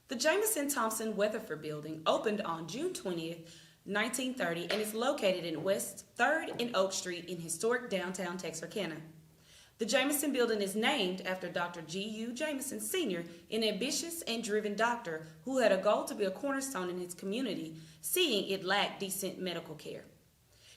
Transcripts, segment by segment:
The Jamison Thompson Weatherford Building opened on June 20th, 1930, and is located in West 3rd and Oak Street in historic downtown Texarkana. The Jamison Building is named after Dr. G.U. Jamison Sr., an ambitious and driven doctor who had a goal to be a cornerstone in his community, seeing it lacked decent medical care.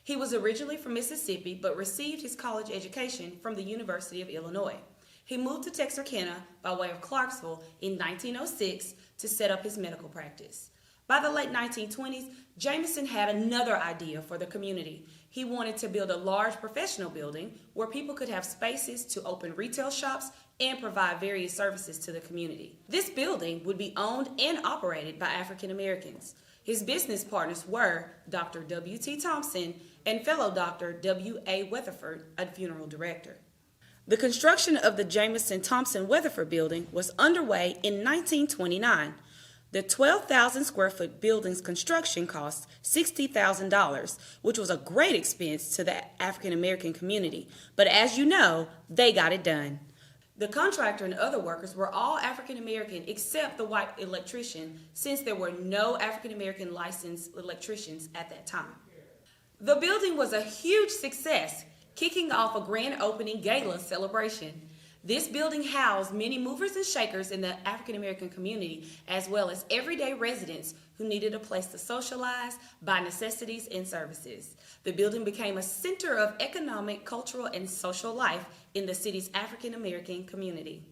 He was originally from Mississippi, but received his college education from the University of Illinois. He moved to Texarkana by way of Clarksville in 1906 to set up his medical practice. By the late 1920s, Jamison had another idea for the community. He wanted to build a large professional building where people could have spaces to open retail shops and provide various services to the community. This building would be owned and operated by African Americans. His business partners were Dr. W.T. Thompson and fellow Dr. W.A. Weatherford, a funeral director. The construction of the Jamison Thompson Weatherford Building was underway in 1929. The 12,000 square foot building's construction cost $60,000, which was a great expense to the African American community. But as you know, they got it done. The contractor and other workers were all African American except the white electrician, since there were no African American licensed electricians at that time. The building was a huge success, kicking off a grand opening gala celebration. This building housed many movers and shakers in the African American community, as well as everyday residents who needed a place to socialize, buy necessities, and services. The building became a center of economic, cultural, and social life in the city's African American community.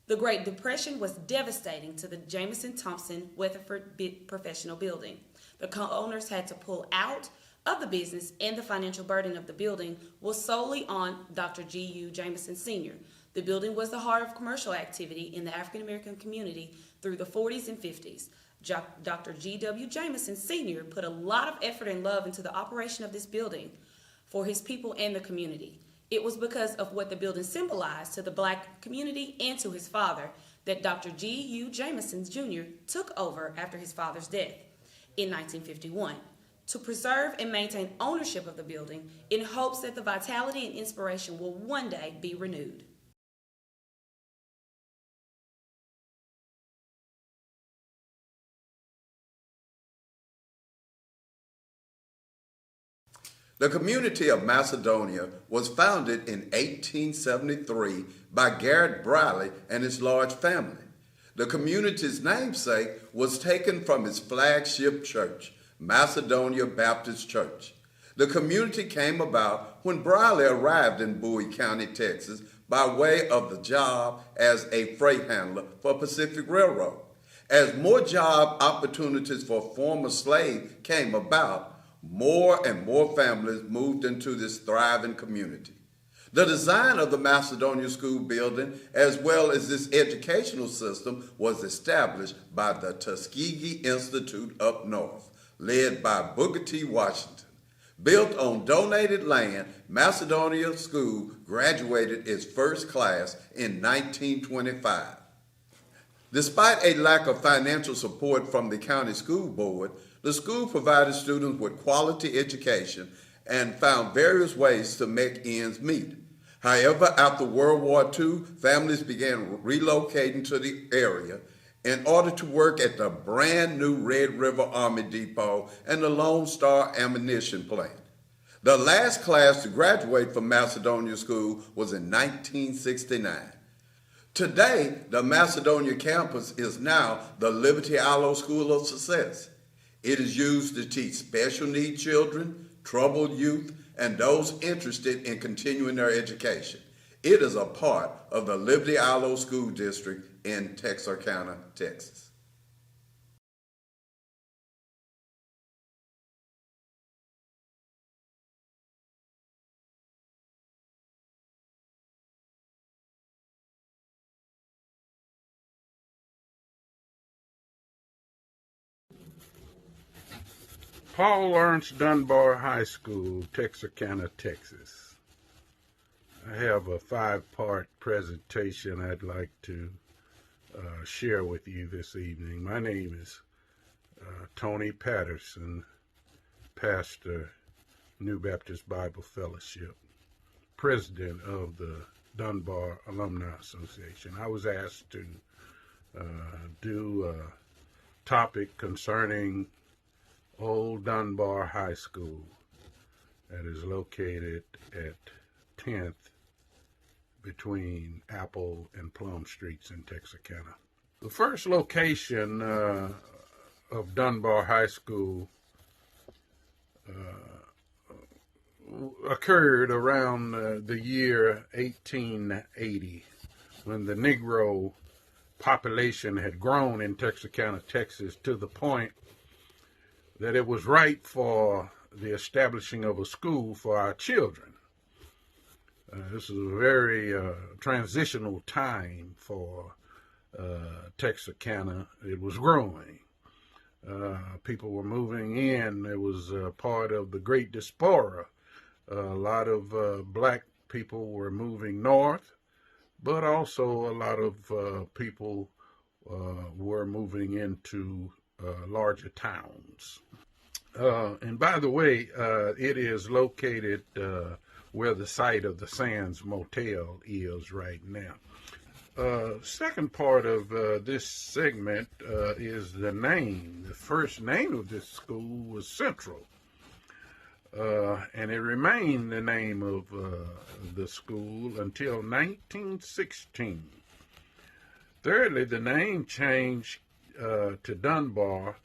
The Great Depression was devastating to the Jamison Thompson Weatherford Professional Building. The co-owners had to pull out of the business, and the financial burden of the building was solely on Dr. G.U. Jamison Sr. The building was the heart of commercial activity in the African American community through the 40s and 50s. Dr. G.W. Jamison Sr. put a lot of effort and love into the operation of this building for his people and the community. It was because of what the building symbolized to the black community and to his father that Dr. G.U. Jamison Jr. took over after his father's death in 1951 to preserve and maintain ownership of the building in hopes that the vitality and inspiration will one day be renewed. The community of Macedonia was founded in 1873 by Garrett Briley and his large family. The community's namesake was taken from its flagship church, Macedonia Baptist Church. The community came about when Briley arrived in Bowie County, Texas, by way of the job as a freight handler for Pacific Railroad. As more job opportunities for former slaves came about, more and more families moved into this thriving community. The design of the Macedonia School building, as well as this educational system, was established by the Tuskegee Institute up north, led by Booker T. Washington. Built on donated land, Macedonia School graduated its first class in 1925. Despite a lack of financial support from the county school board, the school provided students with quality education and found various ways to make ends meet. However, after World War II, families began relocating to the area in order to work at the brand new Red River Army Depot and the Lone Star Ammunition Plant. The last class to graduate from Macedonia School was in 1969. Today, the Macedonia campus is now the Liberty Aloe School of Success. It is used to teach special needs children, troubled youth, and those interested in continuing their education. It is a part of the Liberty Aloe School District in Texarkana, Texas. Paul Lawrence Dunbar High School, Texarkana, Texas. I have a 5-part presentation I'd like to share with you this evening. My name is Tony Patterson, pastor, New Baptist Bible Fellowship, president of the Dunbar Alumni Association. I was asked to do topic concerning Old Dunbar High School that is located at 10th between Apple and Plum Streets in Texarkana. The first location of Dunbar High School occurred around the year 1880, when the Negro population had grown in Texarkana, Texas, to the point that it was right for the establishing of a school for our children. This is a very transitional time for Texarkana. It was growing. People were moving in. It was part of the Great Diaspora. A lot of black people were moving north, but also a lot of people were moving into larger towns. And by the way, it is located where the site of the Sands Motel is right now. Second part of this segment is the name. The first name of this school was Central, and it remained the name of the school until 1916. Thirdly, the name changed to Dunbar,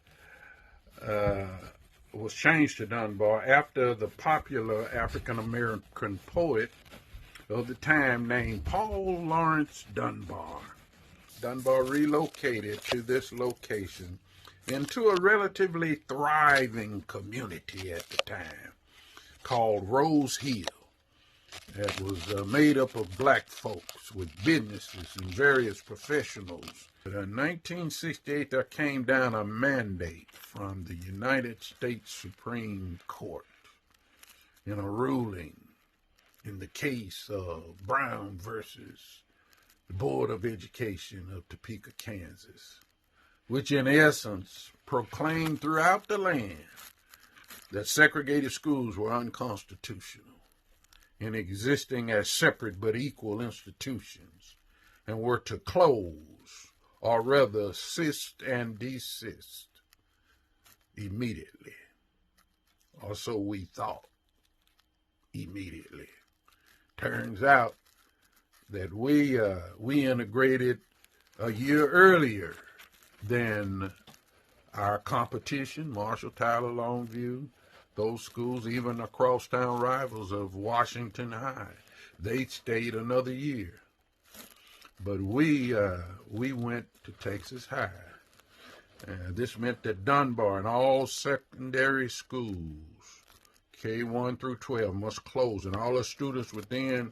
was changed to Dunbar after the popular African-American poet of the time named Paul Laurence Dunbar. Dunbar relocated to this location into a relatively thriving community at the time called Rose Hill. That was made up of black folks with businesses and various professionals. But in 1968, there came down a mandate from the United States Supreme Court in a ruling in the case of Brown versus the Board of Education of Topeka, Kansas, which in essence proclaimed throughout the land that segregated schools were unconstitutional in existing as separate but equal institutions and were to close, or rather cease and desist, immediately. Or so we thought, immediately. Turns out that we integrated a year earlier than our competition, Marshall, Tyler, Longview, those schools, even the crosstown rivals of Washington High. They stayed another year. But we went to Texas High. This meant that Dunbar and all secondary schools, K1 through 12, must close, and all the students would then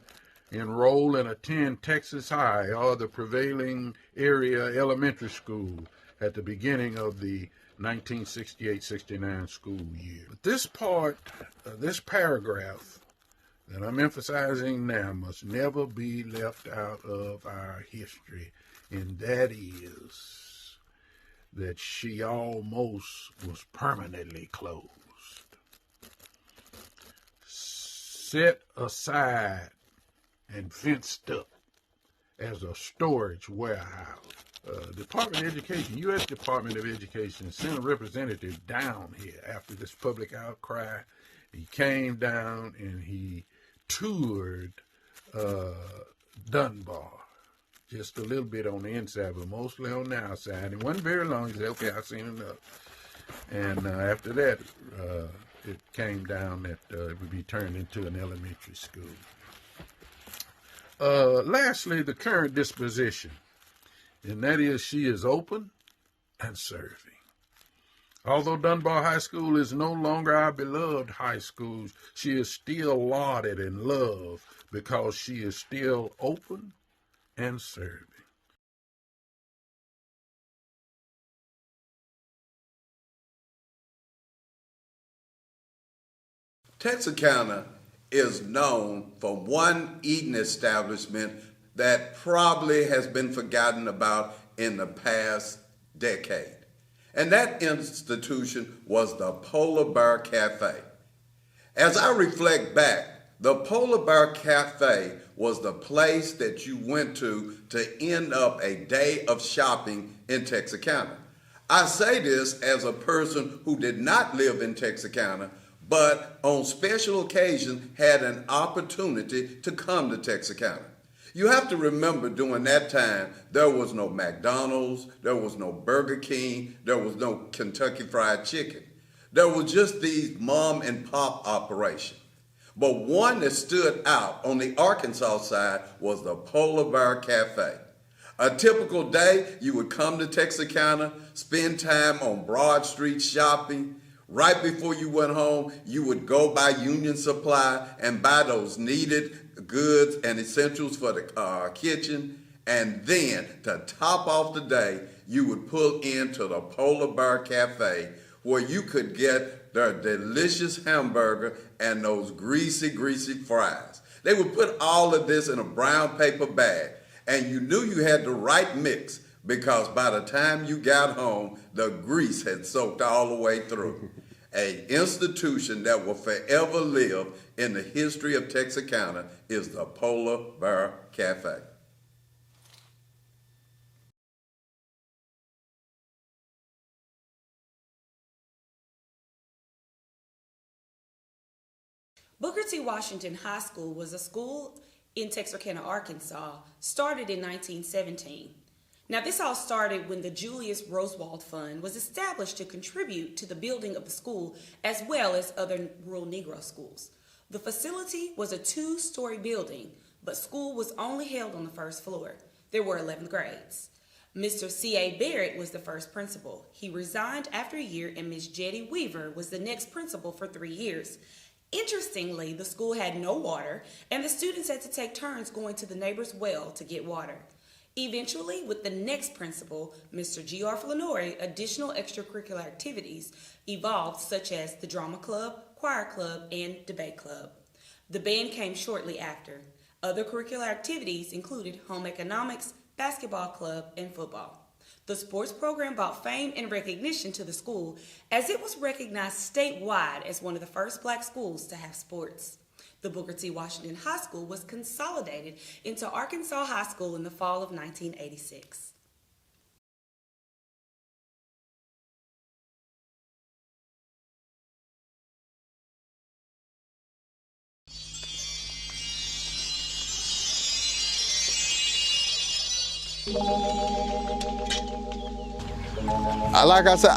enroll and attend Texas High or the prevailing area elementary school at the beginning of the 1968-69 school year. But this part, this paragraph that I'm emphasizing now must never be left out of our history, and that is that she almost was permanently closed. Set aside and fenced up as a storage warehouse. Department of Education, U.S. Department of Education, sent a representative down here after this public outcry. He came down and he toured Dunbar, just a little bit on the inside, but mostly on the outside. It wasn't very long. He said, okay, I've seen enough. And after that, it came down that it would be turned into an elementary school. Lastly, the current disposition, and that is she is open and serving. Although Dunbar High School is no longer our beloved high school, she is still lauded and loved because she is still open and serving. Texarkana is known for one eating establishment that probably has been forgotten about in the past decade. And that institution was the Polar Bear Cafe. As I reflect back, the Polar Bear Cafe was the place that you went to end up a day of shopping in Texarkana. I say this as a person who did not live in Texarkana, but on special occasions had an opportunity to come to Texarkana. You have to remember during that time, there was no McDonald's, there was no Burger King, there was no Kentucky Fried Chicken. There was just these mom and pop operations. But one that stood out on the Arkansas side was the Polar Bear Cafe. A typical day, you would come to Texarkana, spend time on Broad Street shopping. Right before you went home, you would go by Union Supply and buy those needed goods and essentials for the kitchen. And then, to top off the day, you would pull into the Polar Bear Cafe, where you could get their delicious hamburger and those greasy, greasy fries. They would put all of this in a brown paper bag, and you knew you had the right mix because by the time you got home, the grease had soaked all the way through. An institution that will forever live in the history of Texarkana is the Polar Bear Cafe. Booker T. Washington High School was a school in Texarkana, Arkansas, started in 1917. Now, this all started when the Julius Rosewald Fund was established to contribute to the building of the school as well as other rural Negro schools. The facility was a 2-story building, but school was only held on the first floor. There were 11 grades. Mr. C.A. Barrett was the first principal. He resigned after a year, and Ms. Jetty Weaver was the next principal for 3 years. Interestingly, the school had no water, and the students had to take turns going to the neighbor's well to get water. Eventually, with the next principal, Mr. G.R. Flannery, additional extracurricular activities evolved, such as the drama club, choir club, and debate club. The band came shortly after. Other curricular activities included home economics, basketball club, and football. The sports program brought fame and recognition to the school as it was recognized statewide as one of the first black schools to have sports. The Booker T. Washington High School was consolidated into Arkansas High School in the fall of 1986. Like I said,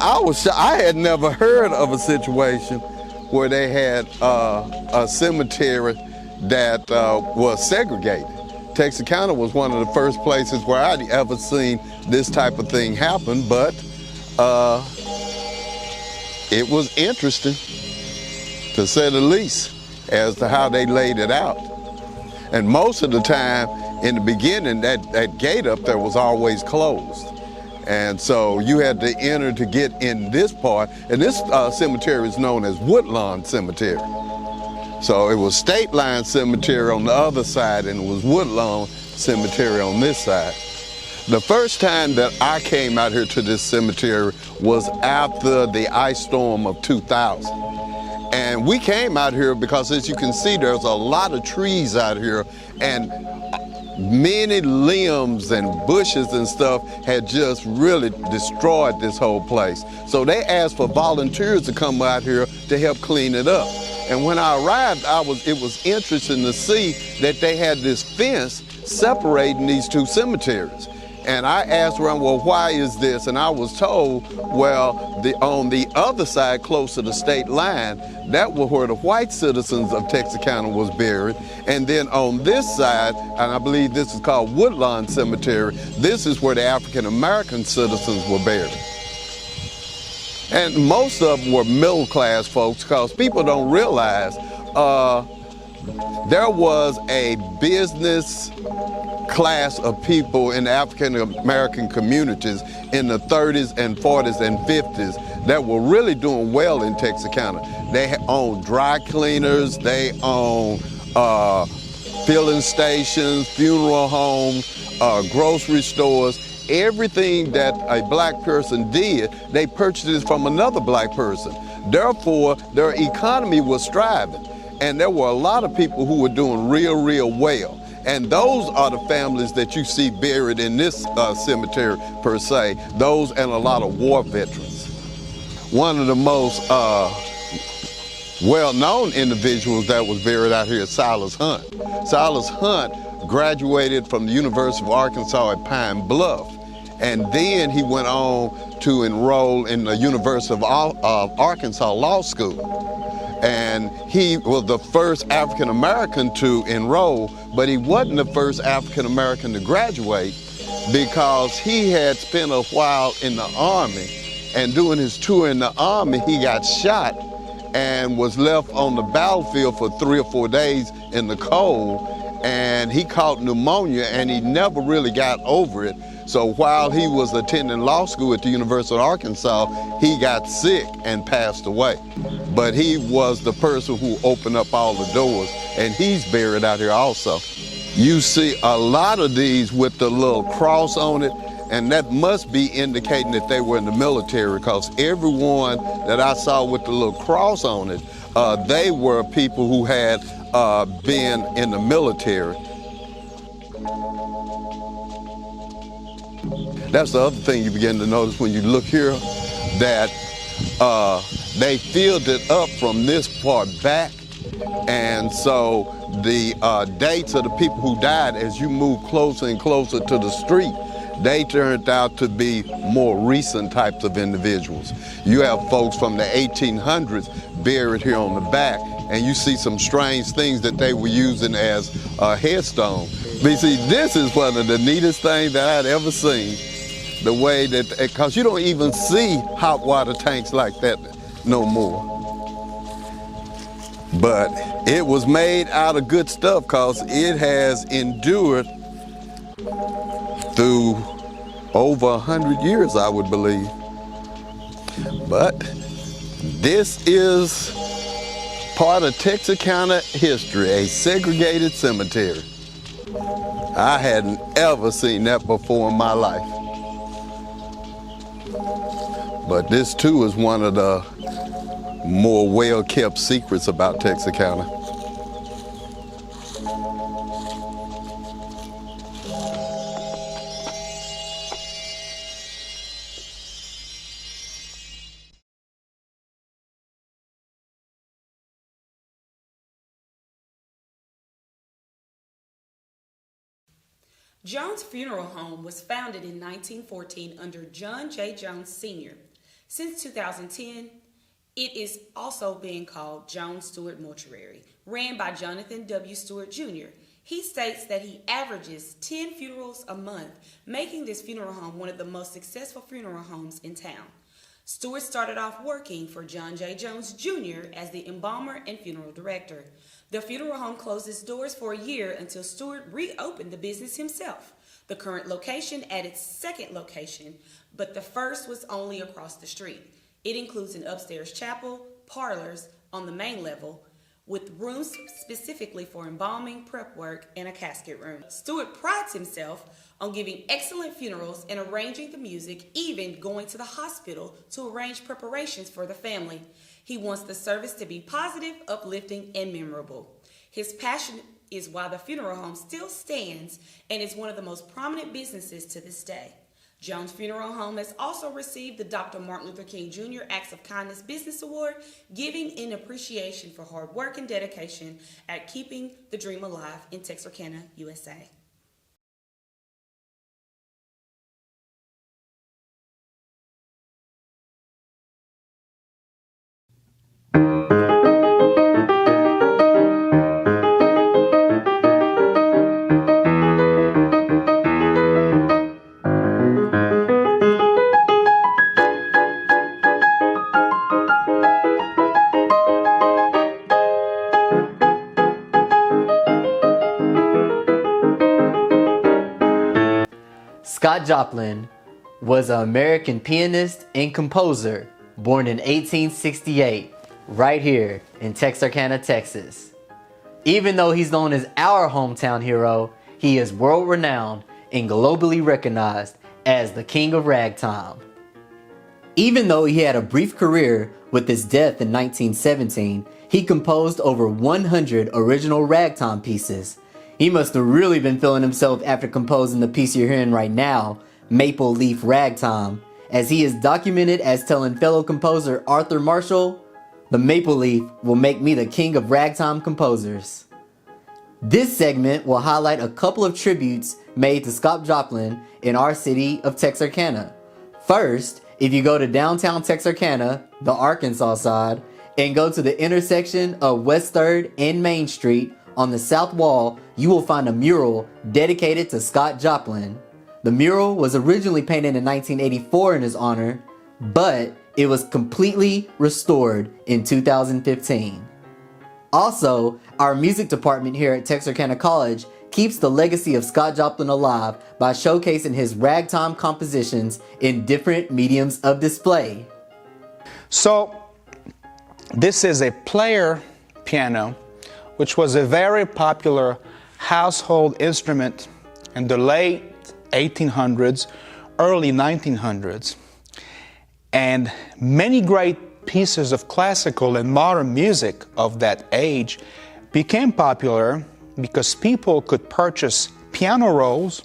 I had never heard of a situation where they had a cemetery that was segregated. Texarkana was one of the first places where I'd ever seen this type of thing happen, but it was interesting, to say the least, as to how they laid it out. And most of the time, in the beginning, that gate up there was always closed. And so you had to enter to get in this part. And this cemetery is known as Woodlawn Cemetery. So it was State Line Cemetery on the other side, and it was Woodlawn Cemetery on this side. The first time that I came out here to this cemetery was after the ice storm of 2000. And we came out here because, as you can see, there's a lot of trees out here, and many limbs and bushes and stuff had just really destroyed this whole place. So they asked for volunteers to come out here to help clean it up. And when I arrived, it was interesting to see that they had this fence separating these two cemeteries. And I asked around, well, why is this? And I was told, well, on the other side, close to the state line, that was where the white citizens of Texarkana was buried. And then on this side, and I believe this is called Woodlawn Cemetery, this is where the African-American citizens were buried. And most of them were middle-class folks, because people don't realize there was a business class of people in the African-American communities in the 30s and 40s and 50s that were really doing well in Texarkana. They owned dry cleaners, they owned filling stations, funeral homes, grocery stores. Everything that a black person did, they purchased it from another black person. Therefore, their economy was thriving. And there were a lot of people who were doing real well. And those are the families that you see buried in this cemetery per se, those and a lot of war veterans. One of the most well-known individuals that was buried out here is Silas Hunt. Silas Hunt graduated from the University of Arkansas at Pine Bluff, and then he went on to enroll in the University of Arkansas Law School. And he was the first African American to enroll, but he wasn't the first African American to graduate because he had spent a while in the Army, and doing his tour in the Army, he got shot and was left on the battlefield for 3 or 4 days in the cold, and he caught pneumonia and he never really got over it. So while he was attending law school at the University of Arkansas, he got sick and passed away. But he was the person who opened up all the doors, and he's buried out here also. You see a lot of these with the little cross on it, and that must be indicating that they were in the military, because everyone that I saw with the little cross on it, they were people who had been in the military. That's the other thing you begin to notice when you look here, that they filled it up from this part back, and so the dates of the people who died, as you move closer and closer to the street, they turned out to be more recent types of individuals. You have folks from the 1800s buried here on the back, and you see some strange things that they were using as a headstone. But you see, this is one of the neatest things that I'd ever seen. The way that, because you don't even see hot water tanks like that no more. But it was made out of good stuff, because it has endured through over 100 years, I would believe. But this is part of Texarkana history, a segregated cemetery. I hadn't ever seen that before in my life. But this too is one of the more well-kept secrets about Texarkana. Jones Funeral Home was founded in 1914 under John J. Jones Sr. Since 2010, it is also being called Jones Stewart Mortuary, ran by Jonathan W. Stewart Jr. He states that he averages 10 funerals a month, making this funeral home one of the most successful funeral homes in town. Stewart started off working for John J. Jones Jr. as the embalmer and funeral director. The funeral home closed its doors for a year until Stewart reopened the business himself. The current location at its second location, but the first was only across the street. It includes an upstairs chapel, parlors on the main level, with rooms specifically for embalming, prep work, and a casket room. Stewart prides himself on giving excellent funerals and arranging the music, even going to the hospital to arrange preparations for the family. He wants the service to be positive, uplifting, and memorable. His passion is why the funeral home still stands and is one of the most prominent businesses to this day. Jones Funeral Home has also received the Dr. Martin Luther King Jr. Acts of Kindness Business Award, giving in appreciation for hard work and dedication at keeping the dream alive in Texarkana, USA. Scott Joplin was an American pianist and composer born in 1868 right here in Texarkana, Texas. Even though he's known as our hometown hero, he is world-renowned and globally recognized as the King of Ragtime. Even though he had a brief career with his death in 1917, he composed over 100 original ragtime pieces. He must have really been feeling himself after composing the piece you're hearing right now, Maple Leaf Ragtime, as he is documented as telling fellow composer Arthur Marshall, "The maple leaf will make me the king of ragtime composers." This segment will highlight a couple of tributes made to Scott Joplin in our city of Texarkana. First, if you go to downtown Texarkana, the Arkansas side, and go to the intersection of West 3rd and Main Street on the south wall, you will find a mural dedicated to Scott Joplin. The mural was originally painted in 1984 in his honor, but it was completely restored in 2015. Also, our music department here at Texarkana College keeps the legacy of Scott Joplin alive by showcasing his ragtime compositions in different mediums of display. So, this is a player piano, which was a very popular household instrument in the late 1800s, early 1900s. And many great pieces of classical and modern music of that age became popular because people could purchase piano rolls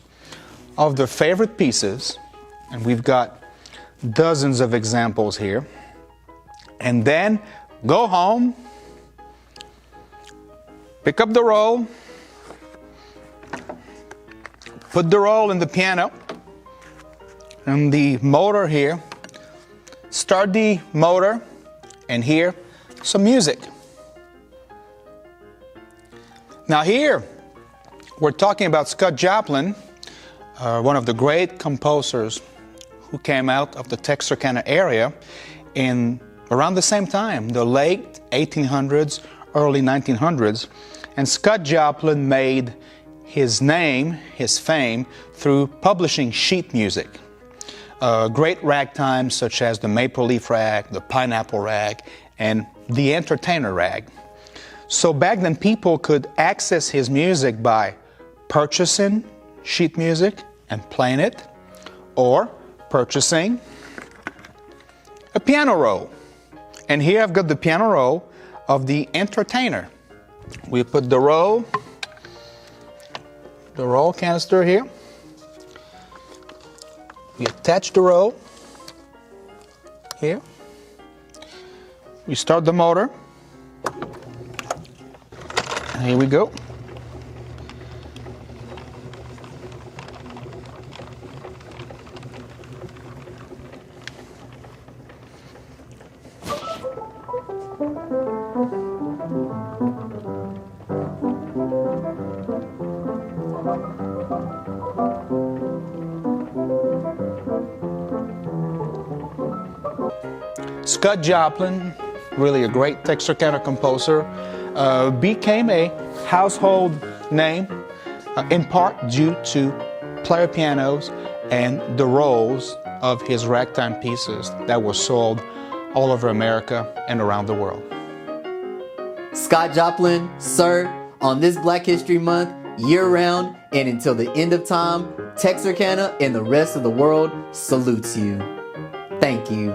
of their favorite pieces, and we've got dozens of examples here, and then go home, pick up the roll, put the roll in the piano and the motor here, start the motor, and hear some music. Now here, we're talking about Scott Joplin, one of the great composers who came out of the Texarkana area in around the same time, the late 1800s, early 1900s. And Scott Joplin made his name, his fame, through publishing sheet music. Great ragtimes such as the Maple Leaf Rag, the Pineapple Rag, and the Entertainer Rag. So back then people could access his music by purchasing sheet music and playing it, or purchasing a piano roll. And here I've got the piano roll of the Entertainer. We put the roll canister here. We attach the roll here. We start the motor. And here we go. Scott Joplin, really a great Texarkana composer, became a household name in part due to player pianos and the rolls of his ragtime pieces that were sold all over America and around the world. Scott Joplin, sir, on this Black History Month, year-round and until the end of time, Texarkana and the rest of the world salutes you. Thank you.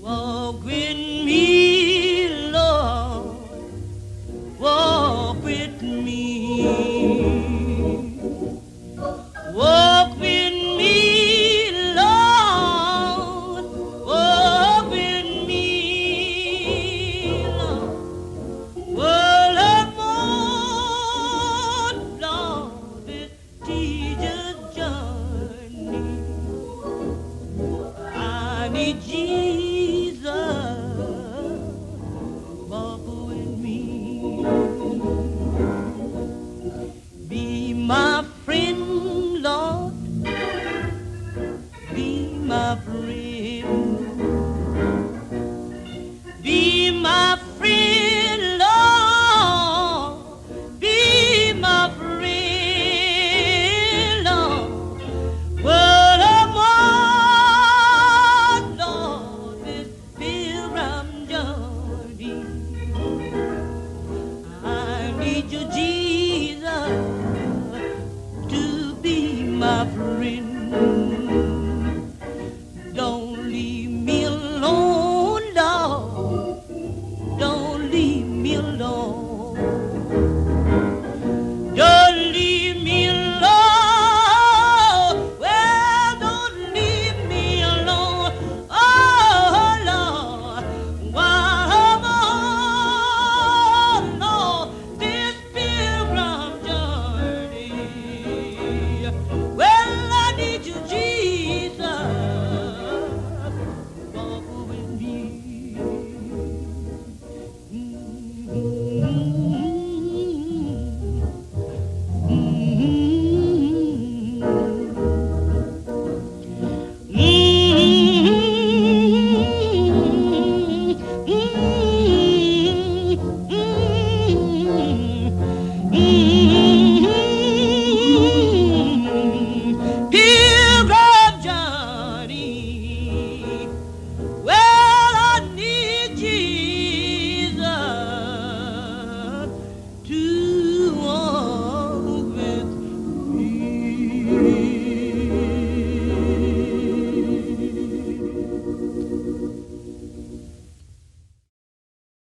Walk with me, Lord, walk with me. Walk with me, Lord, walk with me, Lord. Well, I'm on, Lord, this tedious journey. I need Jesus, walk with me. teacher Jesus.